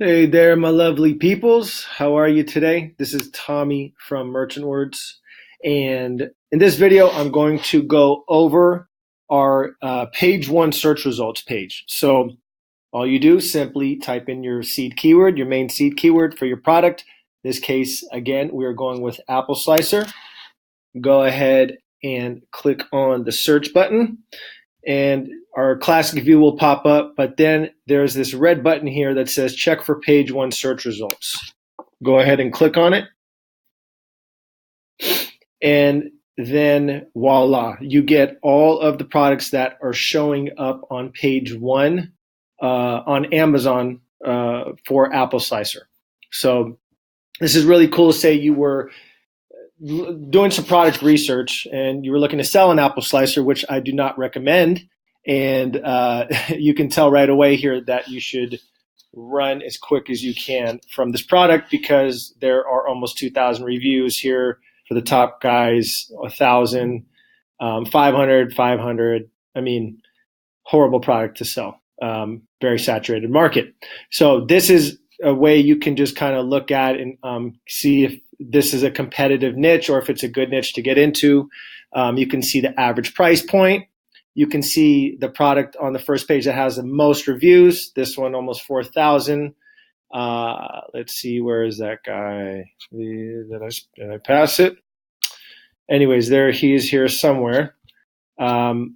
Hey there, my lovely peoples. How are you today? This is Tommy from Merchant Words. And in this video, I'm going to go over our page one search results page. So all you do, simply type in your seed keyword, your main seed keyword for your product. In this case, again, we are going with apple slicer. Go ahead and click on the search button, and our classic view will pop up, but then there's this red button here that says check for page one search results. Go ahead and click on it, and then voila, you get all of the products that are showing up on page one on Amazon for Apple Slicer. So this is really cool. Say you were doing some product research and you were looking to sell an apple slicer, which I do not recommend. And you can tell right away here that you should run as quick as you can from this product, because there are almost 2,000 reviews here for the top guys, 1,000, 500, 500. I mean, horrible product to sell. Very saturated market. So this is a way you can just kind of look at and see if this is a competitive niche or if it's a good niche to get into. You can see the average price point. You can see the product on the first page that has the most reviews. This one, almost 4,000. Let's see, where is that guy? Did I pass it? Anyways, there he is here somewhere. Right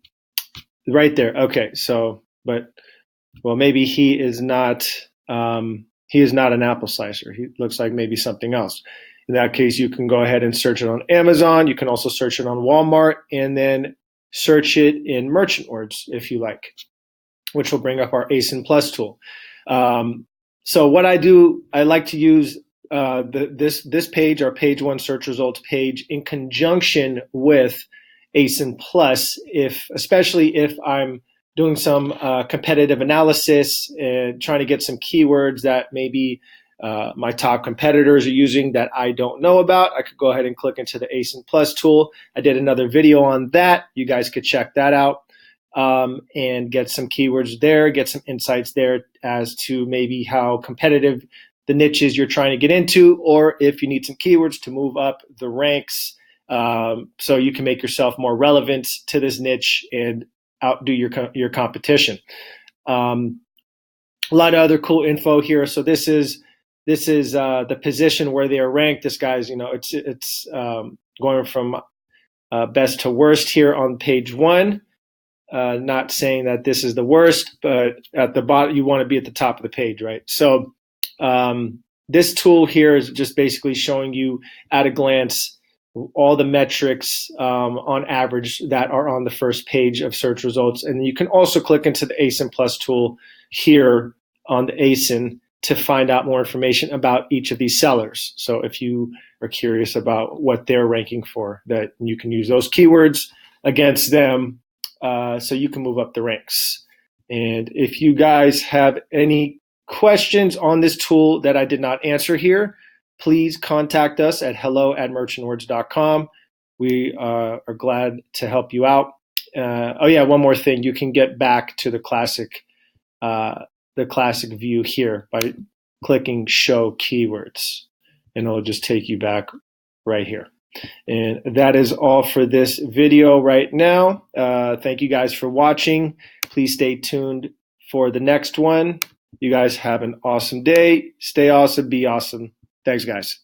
there. Okay, so, well, maybe he is not an apple slicer. He looks like maybe something else. In that case, you can go ahead and search it on Amazon. You can also search it on Walmart, and then search it in Merchant Words if you like, which will bring up our ASIN Plus tool. So what I do, I like to use this page, our page one search results page, in conjunction with ASIN Plus, especially if I'm doing some competitive analysis and trying to get some keywords that maybe my top competitors are using that I don't know about. I could go ahead and click into the ASIN Plus tool. I did another video on that. You guys could check that out and get some keywords there, get some insights there as to maybe how competitive the niches you're trying to get into, or if you need some keywords to move up the ranks so you can make yourself more relevant to this niche and outdo your competition. A lot of other cool info here. So this is the position where they are ranked. This guy's, it's going from best to worst here on page one. Not saying that this is the worst, but at the bottom, you want to be at the top of the page, right? So this tool here is just basically showing you at a glance all the metrics on average that are on the first page of search results. And you can also click into the ASIN Plus tool here on the ASIN to find out more information about each of these sellers. So if you are curious about what they're ranking for, that you can use those keywords against them so you can move up the ranks. And if you guys have any questions on this tool that I did not answer here, please contact us at hello@merchantwords.com. We are glad to help you out. Oh yeah, one more thing. You can get back to the classic view here by clicking show keywords, and it'll just take you back right here. And that is all for this video right now. Thank you guys for watching. Please stay tuned for the next one. You guys have an awesome day. Stay awesome. Be awesome. Thanks, guys.